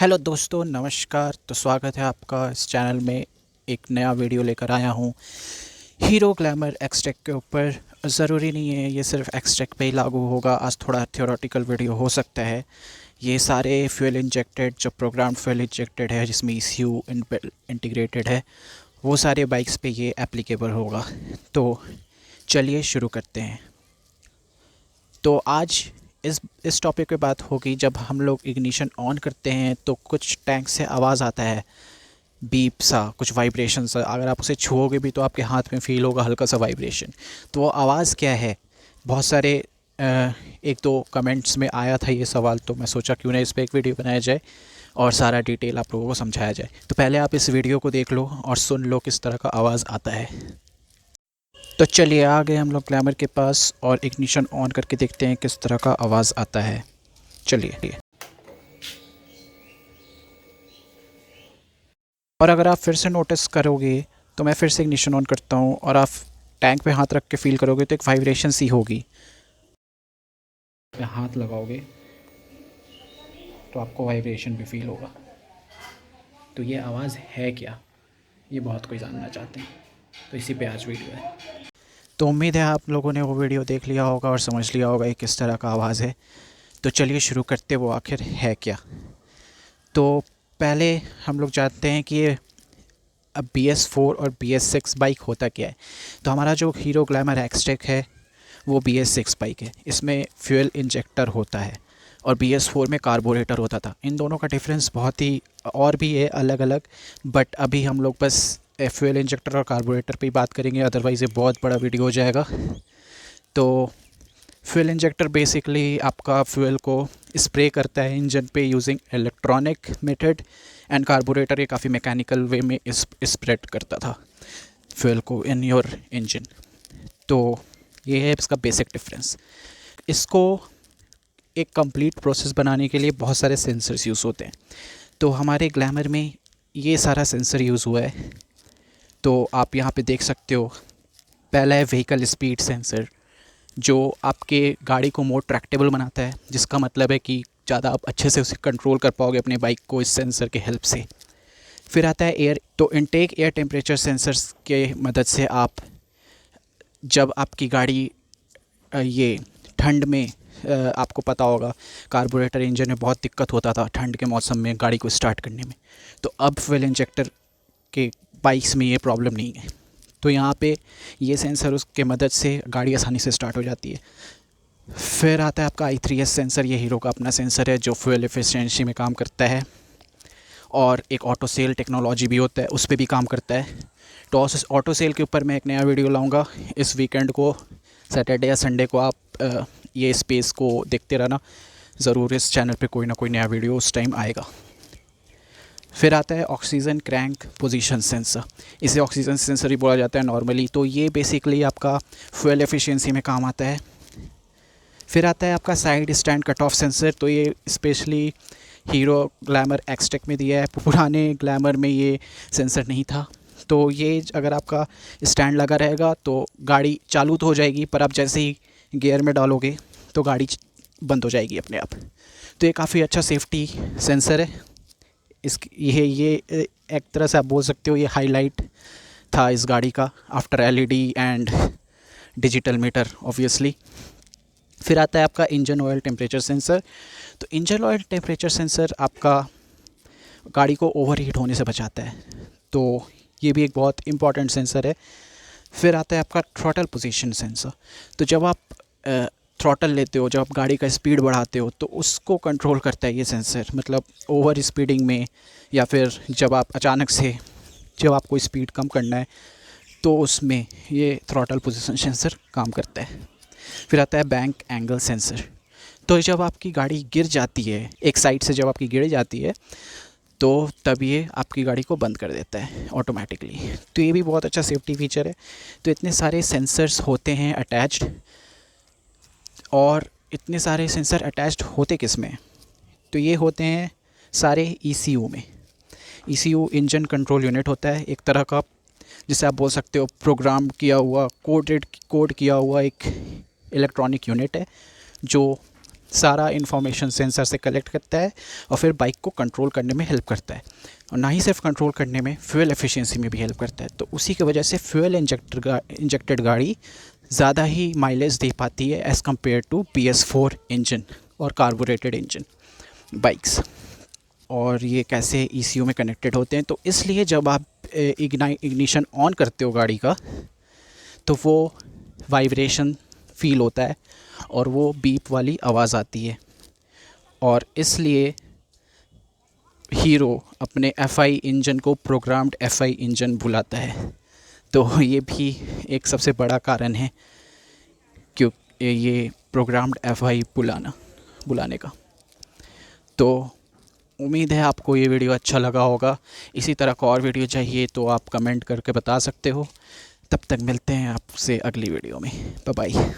Hello दोस्तों, नमस्कार। तो स्वागत है आपका इस चैनल में। एक नया वीडियो लेकर आया हूँ हीरो ग्लैमर एक्सटेक के ऊपर। ज़रूरी नहीं है ये सिर्फ एक्सटेक पे ही लागू होगा। आज थोड़ा थ्योरेटिकल वीडियो हो सकता है। ये सारे फ्यूल इंजेक्टेड, जो प्रोग्राम फ्यूल इंजेक्टेड है, जिसमें ECU इंटीग्रेटेड है, वो सारे बाइक्स पे ये एप्लीकेबल होगा। तो चलिए शुरू करते हैं। तो आज इस टॉपिक पे बात होगी। जब हम लोग इग्निशन ऑन करते हैं तो कुछ टैंक से आवाज़ आता है, बीप सा, कुछ वाइब्रेशन सा। अगर आप उसे छुओगे भी तो आपके हाथ में फ़ील होगा हल्का सा वाइब्रेशन। तो वो आवाज़ क्या है? बहुत सारे एक दो कमेंट्स में आया था ये सवाल, तो मैं सोचा क्यों ना इस पर एक वीडियो बनाया जाए और सारा डिटेल आप लोगों को समझाया जाए। तो पहले आप इस वीडियो को देख लो और सुन लो किस तरह का आवाज़ आता है। तो चलिए आ गए हम लोग ग्लैमर के पास और इग्निशन ऑन करके देखते हैं किस तरह का आवाज़ आता है। चलिए। और अगर आप फिर से नोटिस करोगे तो मैं फिर से इग्निशन ऑन करता हूँ और आप टैंक पे हाथ रख के फील करोगे तो एक वाइब्रेशन सी होगी। पे हाथ लगाओगे तो आपको वाइब्रेशन भी फील होगा। तो ये आवाज़ है क्या? ये बहुत कोई जानना चाहते हैं, तो इसी पे आज वीडियो है। तो उम्मीद है आप लोगों ने वो वीडियो देख लिया होगा और समझ लिया होगा ये किस तरह का आवाज़ है। तो चलिए शुरू करते, वो आखिर है क्या। तो पहले हम लोग जानते हैं कि ये अब BS4 और BS6 बाइक होता क्या है। तो हमारा जो हीरो ग्लैमर एक्सटेक है वो BS6 बाइक है। इसमें फ्यूल इंजेक्टर होता है और BS4 में कार्बोरेटर होता था। इन दोनों का डिफरेंस बहुत ही और भी है अलग अलग, बट अभी हम लोग बस फ्यूल इंजेक्टर और कार्बोरेटर पे ही बात करेंगे, अदरवाइज़ ये बहुत बड़ा वीडियो हो जाएगा। तो फ्यूल इंजेक्टर बेसिकली आपका फ्यूल को स्प्रे करता है इंजन पे using electronic method, and carburettor ये काफ़ी मैकेनिकल वे में स्प्रेड करता था फ्यूल को इन योर इंजन। तो ये है इसका बेसिक डिफरेंस। इसको एक कंप्लीट प्रोसेस बनाने के लिए बहुत सारे सेंसर्स यूज़ होते हैं। तो हमारे ग्लैमर में ये सारा सेंसर यूज़ हुआ है। तो आप यहाँ पे देख सकते हो, पहला है व्हीकल स्पीड सेंसर, जो आपके गाड़ी को मोर ट्रैक्टेबल बनाता है, जिसका मतलब है कि ज़्यादा आप अच्छे से उसे कंट्रोल कर पाओगे अपने बाइक को इस सेंसर के हेल्प से। फिर आता है एयर। तो इनटेक एयर टेम्परेचर सेंसर्स के मदद से आप, जब आपकी गाड़ी ये ठंड में, आपको पता होगा कार्बोरेटर इंजन में बहुत दिक्कत होता था ठंड के मौसम में गाड़ी को स्टार्ट करने में, तो अब फ्यूल इंजेक्टर के बाइक्स में ये प्रॉब्लम नहीं है। तो यहाँ पे ये सेंसर उसके मदद से गाड़ी आसानी से स्टार्ट हो जाती है। फिर आता है आपका I3S सेंसर। ये हीरो का अपना सेंसर है जो फ्यूल एफिशिएंसी में काम करता है, और एक ऑटो सेल टेक्नोलॉजी भी होता है, उस पर भी काम करता है। तो ऑटो सेल के ऊपर मैं एक नया वीडियो लाऊंगा इस वीकेंड को, सैटरडे या संडे को। आप ये स्पेस को देखते रहना, ज़रूर इस चैनल पे कोई ना कोई नया वीडियो उस टाइम आएगा। फिर आता है ऑक्सीजन क्रैंक पोजीशन सेंसर। इसे ऑक्सीजन सेंसर ही बोला जाता है नॉर्मली। तो ये बेसिकली आपका फ्यूल एफिशिएंसी में काम आता है। फिर आता है आपका side stand cut off sensor. तो ये स्पेशली हीरो ग्लैमर एक्सटेक में दिया है, पुराने ग्लैमर में ये सेंसर नहीं था। तो ये अगर आपका स्टैंड लगा रहेगा तो गाड़ी चालू तो हो जाएगी, पर आप जैसे ही गियर में डालोगे तो गाड़ी बंद हो जाएगी अपने आप। तो ये काफ़ी अच्छा सेफ्टी सेंसर है। ये एक तरह से आप बोल सकते हो ये हाईलाइट था इस गाड़ी का, after LED and digital meter obviously. फिर आता है आपका इंजन ऑयल टेम्परेचर सेंसर। तो इंजन ऑयल टेम्परेचर सेंसर आपका गाड़ी को ओवरहीट होने से बचाता है। तो ये भी एक बहुत इंपॉर्टेंट सेंसर है। फिर आता है आपका थ्रॉटल पोजीशन सेंसर। तो जब आप थ्रॉटल लेते हो, जब आप गाड़ी का स्पीड बढ़ाते हो, तो उसको कंट्रोल करता है ये सेंसर। मतलब ओवर स्पीडिंग में, या फिर जब आप अचानक से, जब आपको स्पीड कम करना है, तो उसमें ये थ्रॉटल पोजीशन सेंसर काम करता है। फिर आता है बैंक एंगल सेंसर। तो जब आपकी गाड़ी गिर जाती है एक साइड से, जब आपकी गिर जाती है तो तब ये आपकी गाड़ी को बंद कर देता है ऑटोमेटिकली। तो ये भी बहुत अच्छा सेफ्टी फीचर है। तो इतने सारे सेंसर्स होते हैं अटैच्ड, और इतने सारे सेंसर अटैच्ड होते किस में? तो ये होते हैं सारे ECU में। ECU इंजन कंट्रोल यूनिट होता है एक तरह का, जिसे आप बोल सकते हो प्रोग्राम किया हुआ, कोड किया हुआ एक इलेक्ट्रॉनिक यूनिट है, जो सारा इन्फॉर्मेशन सेंसर से कलेक्ट करता है और फिर बाइक को कंट्रोल करने में हेल्प करता है। और ना ही सिर्फ कंट्रोल करने में, फ्यूल एफिशिएंसी में भी हेल्प करता है। तो उसी की वजह से फ्यूल इंजेक्टेड गाड़ी ज़्यादा ही माइलेज दे पाती है as compare to BS4 engine और कार्बोरेटेड इंजन बाइक्स। और ये कैसे ECU में कनेक्टेड होते हैं, तो इसलिए जब आप इग्निशन ऑन करते हो गाड़ी का तो वो वाइब्रेशन फील होता है और वो बीप वाली आवाज़ आती है। और इसलिए हीरो अपने FI इंजन को प्रोग्राम्ड FI इंजन बुलाता है। तो ये भी एक सबसे बड़ा कारण है क्यों ये प्रोग्राम्ड FI बुलाने का। तो उम्मीद है आपको ये वीडियो अच्छा लगा होगा। इसी तरह का और वीडियो चाहिए तो आप कमेंट करके बता सकते हो। तब तक मिलते हैं आपसे अगली वीडियो में। Bye bye.